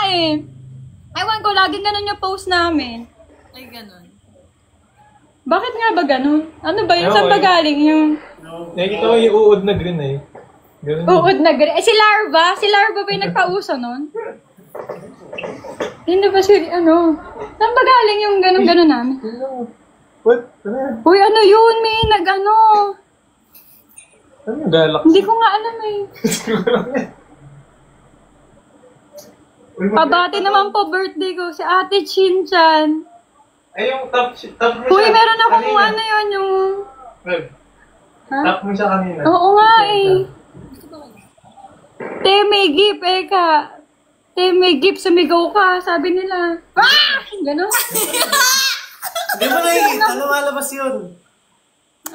eh. Ewan ko, laging ganun yung post namin. Ay, ganun. Bakit nga ba ganun? Ano ba yun? Saan ba galing yung... Nakikita ko yung uod na green eh. Ganun. Uod na green. Eh, si Larva? Si Larva ba yung nagpauso nun? Hindi ba si, ano? Saan ba galing yung ganun-ganun namin? What? Ano? Uy, ano yun, may nag-ano? Ano yung galak? Hindi ko nga alam eh. Pabati naman po birthday ko si Ate Chinchan. Ay, yung top mo siya. Uy, meron akong ano yun, yung... Ha? Top mo siya kanina. Oo nga eh. Te, may gift, Eka. Te, may gift, sumigaw ka. Sabi nila. Ah! Ganon. Hindi mo nakikita, lumalabas yun.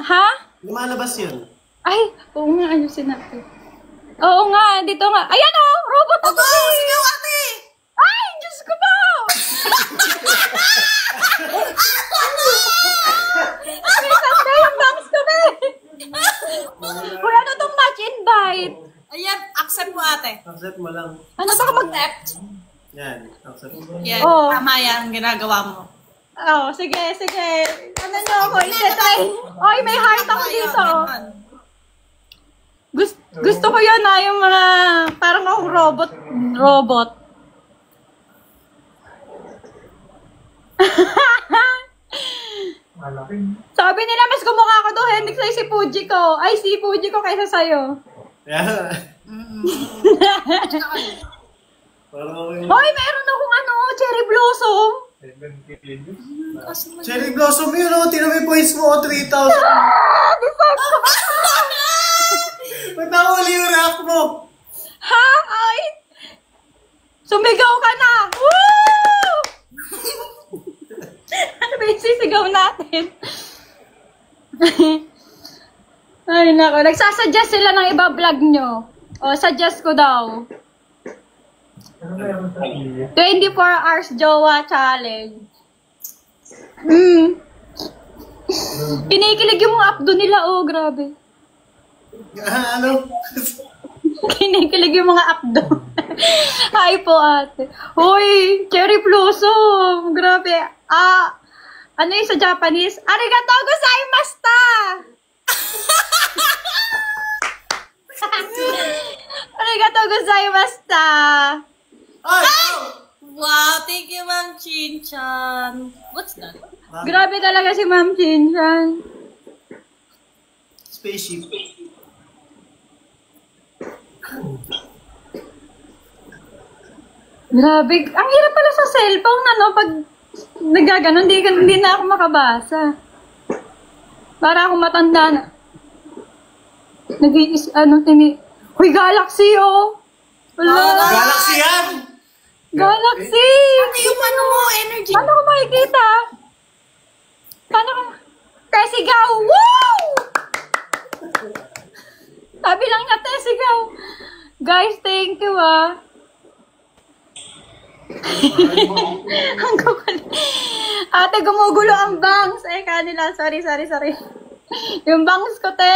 Ha? Lumalabas yun. Ay, oo nga, ayusin natin. Oo nga, dito nga. Ayan o! Robot ako! Sigaw, ate! Ay, Diyos ko po! May yung box ko, be! Uy, ano tong match invite? Ayan, accept mo, ate. Accept mo lang. Ano ba ka mag-accept? Yan, accept mo. Yan, Oh. tama yan, ginagawa mo. Oh, sige, sige. Ano nyo ako, ite-try. Oy, may heart ako dito. Gusto ko yan yung mga parang akong robot. Malaki. Sabi nila, mas kumukha ako to, Hendrik, sa'yo si Fuji ko. Ay, si Fuji ko kaysa sa'yo. Yan. Parang ako yung... Hoy, meron akong ano, cherry blossom. Cherry Blossom yun, oh. Tinan mo yung points mo, 3,000. Deserve ko ba? Ba't nakuli yung rap mo? Ha? Ay! Sumigaw ka na! Woo! Ano ba yung sisigaw natin? Ay, nako. Nagsasuggest sila ng iba vlog nyo. O, suggest ko daw. Ano ba yung sa iyo? 24 hours jowa challenge. Kinikilig yung mga updo nila, oh, grabe. Ano? Kinikilig yung mga updo. Hi po, ate. Hoy, cherry blossom. Grabe. Ano yung sa Japanese? Arigatou gozaimashita! Arigatou gozaimashita! Ay! Wow, thank you, Ma'am Chinchan. What's that? Grabe talaga si Ma'am Chinchan. Spaceship. Grabe. Ang hirap pala sa cellphone, ano, pag nagaganon, hindi na ako makabasa. Para ako matanda na. Uy, Galaxy, oh! Wala. Galaxy yan! Galaxy! Ano yung ano mo, energy? Paano ko makikita? Paano ko... Tesigaw! Woo! Sabi lang niya, Tesigaw. Guys, thank you, ah. Ang kukulit. Ate, gumugulo ang bangs. Eh, kanila. Sorry. Yung bangs ko, te.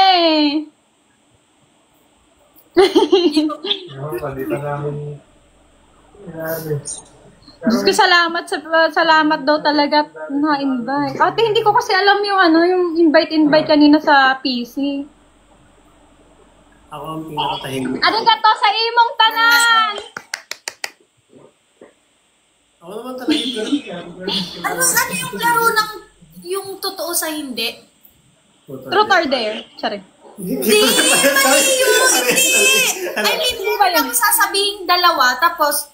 Palitan namin. Diyos ko, salamat daw talaga na-invite. Ate, hindi ko kasi alam yung invite kanina sa PC. Ako ang pinakatahimik. Arigato sa imong tanan! Ako naman talaga yung Ano yung laro ng yung totoo sa hindi? Truth or dare? Sorry. Hindi! Mali yun! Hindi! I mean, hindi lang sasabihin dalawa, tapos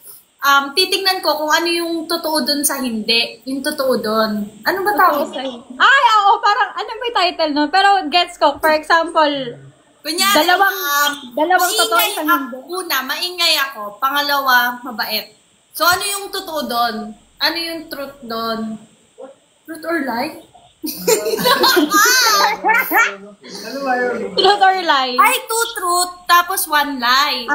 titingnan ko kung ano yung totoo dun sa hindi. Yung totoo dun. Ano ba tawag? Ay, oo, parang, ano ba yung title no? Pero gets ko, for example, Kunyari, dalawang totoo isang hindi. Una, maingay ako. Pangalawa, mabait. So, ano yung totoo doon? Ano yung truth doon? Truth or lie? Ano ba yun? Truth or lie? Ay, two truth, tapos one lie.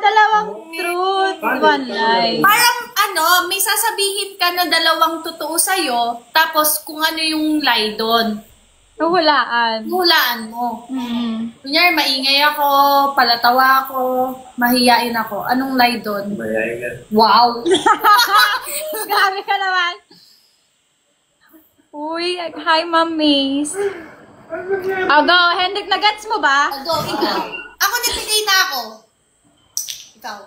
Dalawang truth, one lie. Parang may sasabihin ka na dalawang totoo sa'yo, tapos kung ano yung lie doon. Hulaan. Hulaan mo. Mm. Kunyari, maingay ako, palatawa ako, mahiyain ako. Anong lie doon? Mayayain ka. Wow! Grabe ka naman. Uy, hi, Ma'am Mace. Go, Hendrik, na-gets mo ba? Go, ikaw. Ako nagbigay na ako. Ikaw.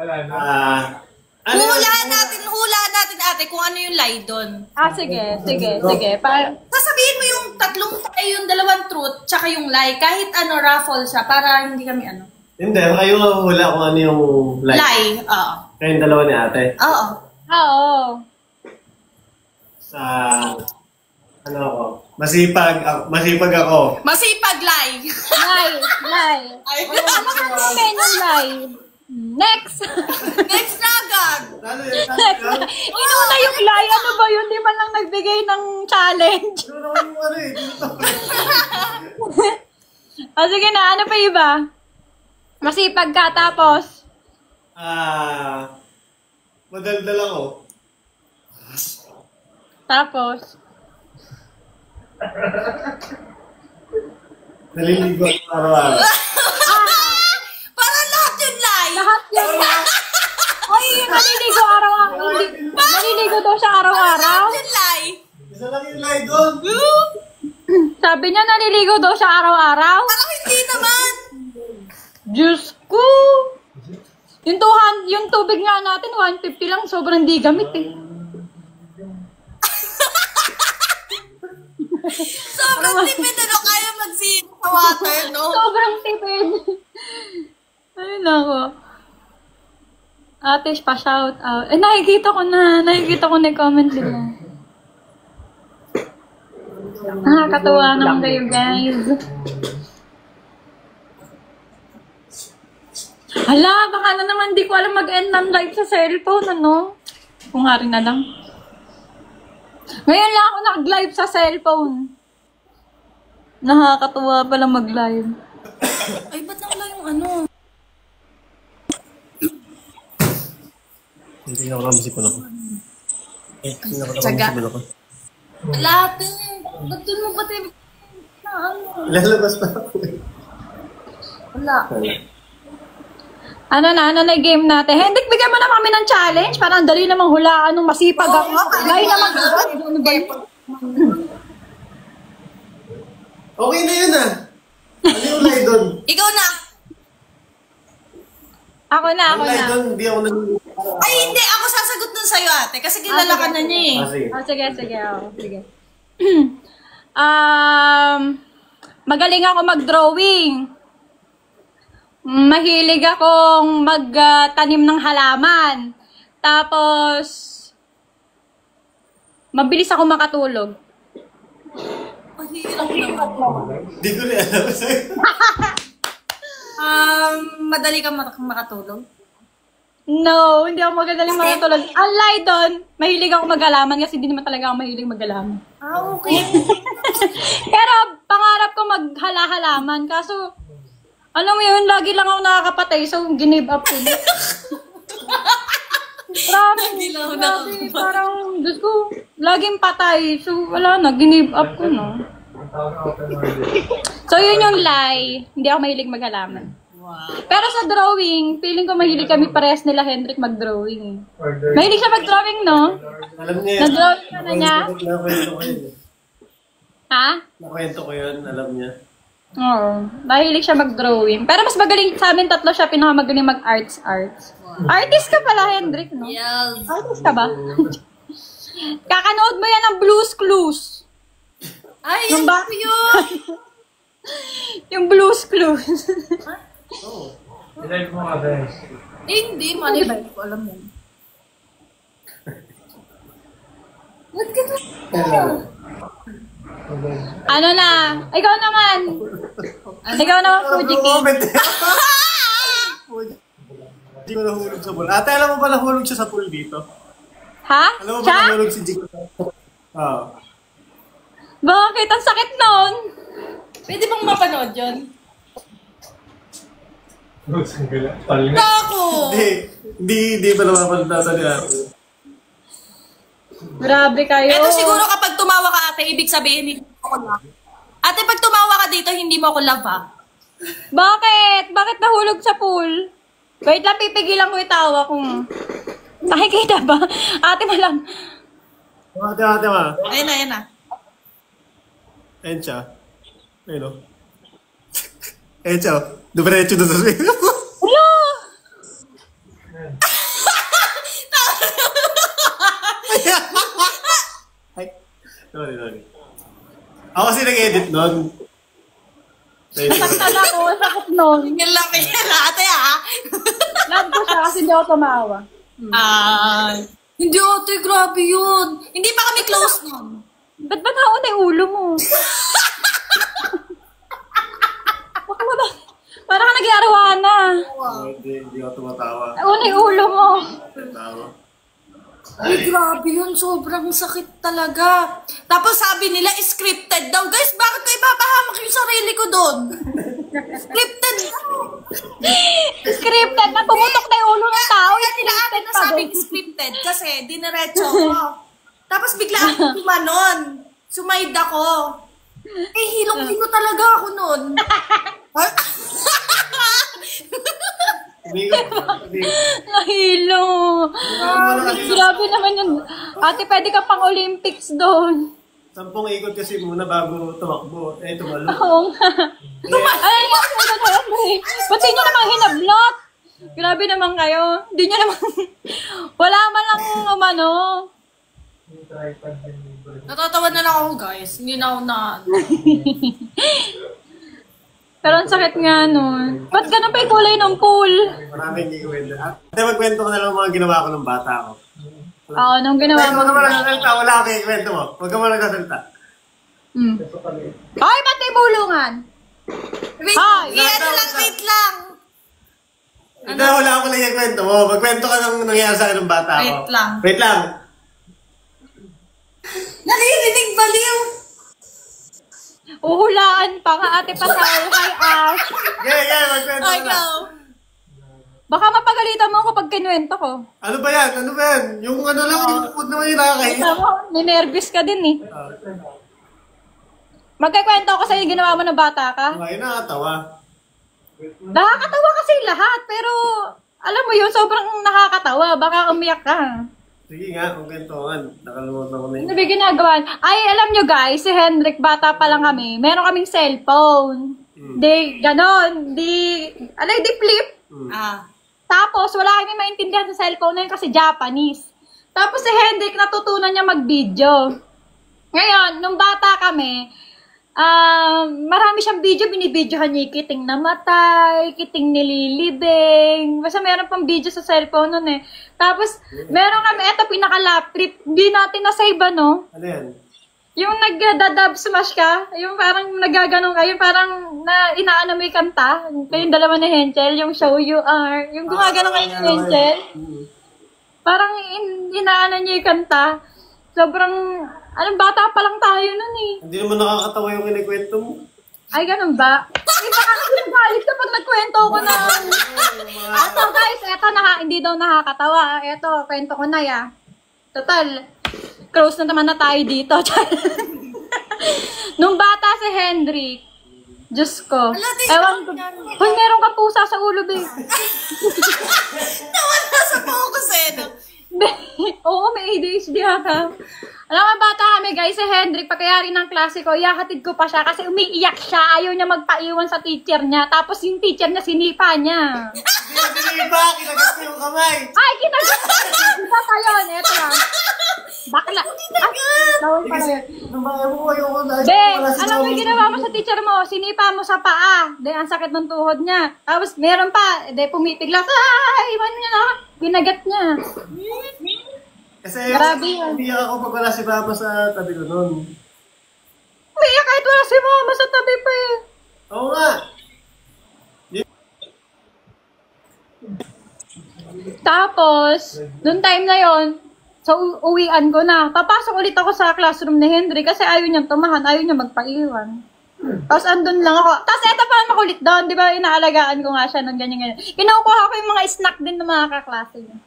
Wala na. Hulaan natin ate kung ano yung lie doon. Sige. Sasabihin mo yung yung dalawang truth, tsaka yung lie. Kahit raffle siya, para hindi kami Hindi, kayo nga hula kung ano yung lie. Lie, oo. Kayong dalawa ni ate. Oo. Oo. Ano ako? Masipag ako. Masipag lie. Lie. Ay, Ano ka namin yung lie? Next! next na agad. Inuna yung lie. Ano ba yun? Di man lang nagbigay ng challenge. Sige na. Ano pa iba? Masipag ka tapos? Madaldal ako. Tapos? Naliligo ako araw-araw. Para lahat yung lie. Lahat yun. Ay, naliligo araw-araw. Naliligo daw siya araw-araw. Lahat yung lie. Isa lang yung lie doon. Sabi niya naliligo daw siya araw-araw. Parang hindi naman. Diyos ko! Yung tubig nga natin, 150 lang. Sobrang di gamit eh. Sobrang tipid kaya mag-sip sa water, no? Sobrang tipid. Ay, nako. Ate, pa-shout out. Nakikita ko na yung comment nila. Nakakatuwa naman kayo, guys. Hala, baka na naman di ko alam mag-end ng live sa cellphone, ano? Kung nga rin na lang. Ngayon lang ako nag-live sa cellphone. Nakakatuwa pala mag-live. Ay, ba't nawala yung Hindi na ako namasipon ako. Tsaga. Lahat ba't dun mo ba tayo Lalabas na ako eh. Wala. Ano na yung game natin? Hendrik, bigyan mo na kami ng challenge. Parang dali namang hulaan nung masipag ako. Gaya naman. Okay na yun ah. Ano yung lie doon? Ikaw na. Ako na. Yung lie doon, hindi ako Ay, hindi. Ako sasagot dun sa'yo, ate. Kasi kilala ka na niya eh. Sige. Sige. Sige. Magaling ako mag-drawing. Mahilig akong magtanim ng halaman. Tapos, mabilis ako makatulog. Mahirap naman. Hindi ko rin alam sa'yo. Madali ka makatulog? No, hindi ako magadaling makatulog. Unlike doon, mahilig ako mag-halaman kasi hindi naman talaga ako mahilig mag-halaman. Okay. Pero pangarap ko maghala-halaman. Kaso, alam mo yun, lagi lang ako nakakapatay. So, give up ko. Lagi lang ako Grabe, parang, Diyos ko, laging patay. So, wala na, give up ko na. So, yun yung lie. Hindi ako mahilig maghalaman. Wow. Pero sa drawing, feeling ko mahilig kami parehas nila Hendrik mag-drawing. Mahilig siya mag-drawing, no? Alam niya yun. Na-drawing ka na niya? Nakwento ko yun. Ha? Nakwento ko yun, alam niya. Oo. Mahilig siya mag-drawing. Pero mas magaling sa amin tatlo siya, pinakamagaling mag-arts. Artist ka pala, Hendrik, no? Yes. Artist ka ba? Kakanood mo yan ng Blue's Clues. Ay, Yung yun ba- ba yun? Yung Blue's Clues. I-live mo kasi. Hindi, mali ba? Hindi ko alam yun. Ba't ka to? Ano na? Ikaw naman. Fuji King. Hindi ko nahulog sa pool. Ate, alam mo ba nahulog siya sa pool dito? Ha? Alam mo ba Siya? nahulog si Jig? Oo. Bakit? Ang sakit nun. Pwede bang mapanood yun? Talinga. Ako! Hindi pa naman sa ni ate. Grabe kayo. Eto siguro kapag tumawa ka ate, ibig sabihin ako love. Ate, pag tumawa ka dito, hindi mo ako love, ha? Bakit? Bakit nahulog sa pool? Wait lang, pipigilan ko yung tawa ko. Nakikita ba? Ate mo lang. Ate, ate, ma. Ayun na, ayun na. Ayun siya. Ayun, o. Ayun siya, o. Dumiretso doon sa swing. Hello! Ay, sorry, sorry. Ako kasi nag-edit nun. Saktan ako, sakit nun. Yung laki niya na, ate, ha? Love ko siya kasi hindi ako tumawa. Hindi, ate, grabe yun. Hindi pa kami close nun. Ba't ba nauna yung ulo mo? Baka ba? Parang ka nag-iarawana. Hindi ako tumatawa. Nauna yung ulo mo. Tawa. Ay, grabe yun. Sobrang sakit talaga. Tapos sabi nila, scripted daw. Guys, bakit ko ipapahamak yung sarili ko doon? Scripted daw. Scripted na pumutok na yung ulo ng tao. Kaya nila ate Scripted pa nasabing doon. scripted kasi diniretso ko. Tapos bigla akong tumanon. Sumaid ako. Eh, hilong-hilo talaga ako nun. Nahilo. Grabe naman yun. Ate, pwede ka pang Olympics doon. 10 ikot kasi muna bago tumakbo. Eh, tumalo. Oo nga. Ay, ba't di nyo naman hinablot? Grabe naman kayo. Di nyo naman... Wala man lang umano. Yung tripod din yung bird. Natatawa na lang ako, guys. Hindi na ako na... Pero ang sakit nga nun. Ba't ganun pa yung kulay ng pool? Maraming hindi kwento. Ate, magkwento ko na lang mga ginawa ko ng bata ko. Oo, nung ginawa Huwag mo. ka mo nagsasalita. Wala ako yung kwento mo. Huwag ka mo nagsasalita. Hmm. Ay, ba't may bulungan? Wait, Hi! wait lang. Hindi, wala ako lang yung kwento mo. Magkwento ka ng nangyayari sa akin ng bata ko. Wait lang. Wait lang. Naririnig baliw. Uhulaan pa nga ate Pasal. Hi, Ash. Yeah, magkwento Ay, ka na. go. Baka mapagalitan mo ako pag kinuwento ko. Ano ba yan? Ano ba yan? Yung ano lang, yung food naman yung nakakahiya. Tama, ninervous ka din eh. Magkikwento ako sa'yo yung ginawa mo ng bata ka. Ay, nakakatawa. Nakakatawa kasi lahat, pero alam mo yun, sobrang nakakatawa. Baka umiyak ka. Sige nga, kung kwentuhan. Nakalimutan ko na yun. Ano ba ginagawa? Ay, alam nyo guys, si Hendrik, bata pa lang kami. Meron kaming cellphone. Di, ganon. Di flip. Tapos, wala kami maintindihan sa cellphone na yun kasi Japanese. Tapos si Hendrik, natutunan niya mag-video. Ngayon, nung bata kami, marami siyang video, binibidyohan niya yung kiting namatay, kiting nililibing. Basta meron pang video sa cellphone nun eh. Tapos, meron kami, eto pinaka-lap trip, hindi natin na-save ano. Ano yan? Yung nag-dub smash ka, yung parang nagaganon ka, yung parang inaano mo yung kanta, kayong dalawa ni Henchel, yung show you are, yung gumaganon kayo ni Henchel. Parang inaano niya yung kanta. Sobrang, bata pa lang tayo nun eh. Hindi naman nakakatawa yung kinikwento mo. Ay, ganun ba? Hindi ba kasi nagalit kapag nagkwento ko na. Ato guys, eto hindi daw nakakatawa. Eto, kwento ko na ya. Total, close na naman na tayo dito. Nung bata si Hendrik, Diyos ko. Ewan ko. Hoy, meron ka pusa sa ulo, babe. Nawala sa focus eh, no? Oo, may ADHD ata. Alam mo, bata kami guys, si Hendrik, pagkayari ng klase ko, iyahatid ko pa siya kasi umiiyak siya. Ayaw niya magpaiwan sa teacher niya. Tapos yung teacher niya, sinipa niya. Hindi ba? Kinagat ko yung kamay. Ay, kinagat! Diba tayo? Eto lang. Bakla. Bawal pala yun. Nung baka mo, ayoko na. Be, alam mo yung ginawa mo sa teacher mo, sinipa mo sa paa. De, ang sakit ng tuhod niya. Tapos meron pa, de, pumipiglas. Ay, iwan niya na. Binagat niya. Kasi Grabe yun. hindi ako pag wala si Papa sa tabi ko noon. Umiyak kahit wala si mama sa tabi pa eh. Oo nga. Tapos, noong time na yon, so uwian ko na. Papasok ulit ako sa classroom ni Henry kasi ayaw niyang tumahan, ayaw niya magpaiwan. Tapos andun lang ako. Tapos eto pa makulit doon, di ba inaalagaan ko nga siya ng ganyan-ganyan. Kinukuha ko yung mga snack din ng mga kaklase niya.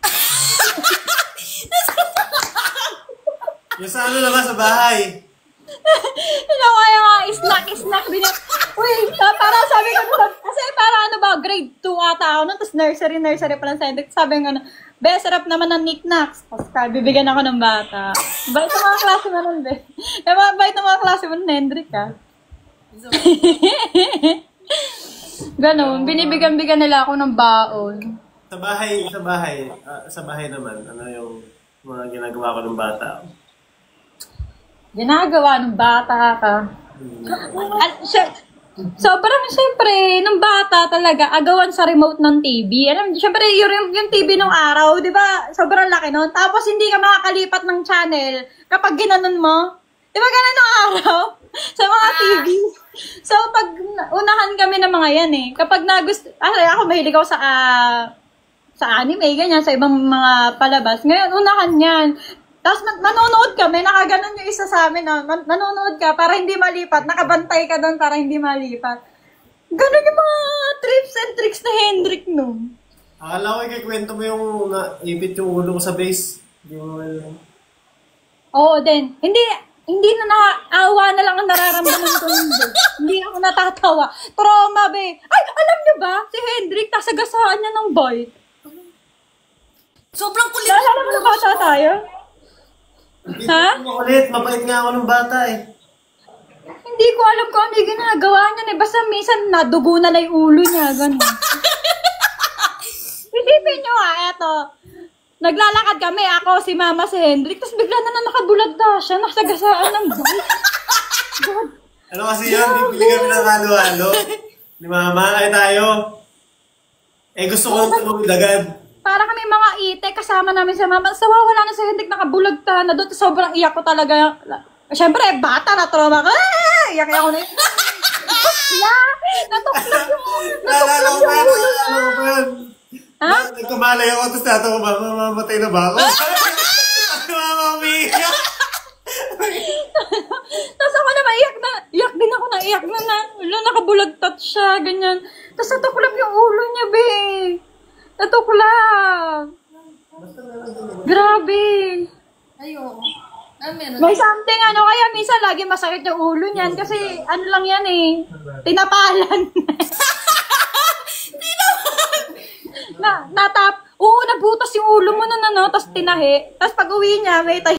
Yung sa ano naman sa bahay. Ano kaya nga, snack din yan. Uy, para sabi ko, kasi para ano ba, grade 2 ata ako nun, tapos nursery pa lang sa Hendrik. Sabi nga, best sarap naman ng knickknacks. Tapos bibigyan ako ng bata. Bait ng mga klase mo nun, be. Bait ng mga klase mo nun, Hendrik, ha. Ganon, binibigyan nila ako ng baon. Sa bahay naman, ano yung mga ginagawa ko ng bata? Ginagawa ng bata ka. Sobrang siyempre, nung bata talaga, agawan sa remote ng TV. Alam, siyempre, yung TV nung araw, di ba, sobrang laki nun. Tapos, hindi ka makakalipat ng channel kapag ginanon mo. Di ba ganun nung araw? Sa mga TV. So, pag unahan kami ng mga yan eh. Kapag ako mahilig ako sa anime, ganyan, sa ibang mga palabas. Ngayon, unahan yan. Tapos nanonood kami, nakaganon yung isa sa amin, nanonood ka para hindi malipat, nakabantay ka doon para hindi malipat. Ganon yung mga tips and tricks na Hendrik, no? Akala ko ikikwento mo yung naipit yung ulo ko sa base. Oo, din. Hindi na naawa na lang ang nararamdaman ko hindi. Hindi ako natatawa. Trauma, be. Ay, alam niyo ba? Si Hendrik, kasagasaan niya ng bite. Sobrang kulit. Naalala mo na bata tayo? Ha? Ulit, mabait nga ako ng bata eh. Hindi ko alam kung ano yung ginagawa niya. Eh. Basta minsan nadugo na yung ulo niya. Ganun. Isipin niyo eto. Naglalakad kami, ako, si Mama, si Hendrik. Tapos bigla na nakabulag na siya. Nakasagasaan ng bite. God. Ano kasi yun? Bibili kami ng halo-halo. Ni Mama, ay tayo. Eh gusto ko nang tumawid agad. Para kami mga ite, kasama namin sa Mama. Sawa, wala na si Hendrik, nakabulag ka na doon. Sobrang iyak ko talaga. Siyempre, bata na trauma ka. Iyak ako na yun. Natuklap yung ulo na. Ha? Nagkamalay ako, tapos natawa ba? Mamamatay na ba ako? Mama, umiiyak. Tapos ako naman, iyak din ako na iyak na. Nakabulagtat siya, ganyan. Tapos natuklap yung ulo niya, be. Natuklap. Grabe. Ayo. Meron. May something, kaya minsan lagi masakit yung ulo niyan. Kasi, lang yan eh. Tinapalan. Nabutas yung ulo mo tapos tinahi. Tapos pag uwi niya, may tayo.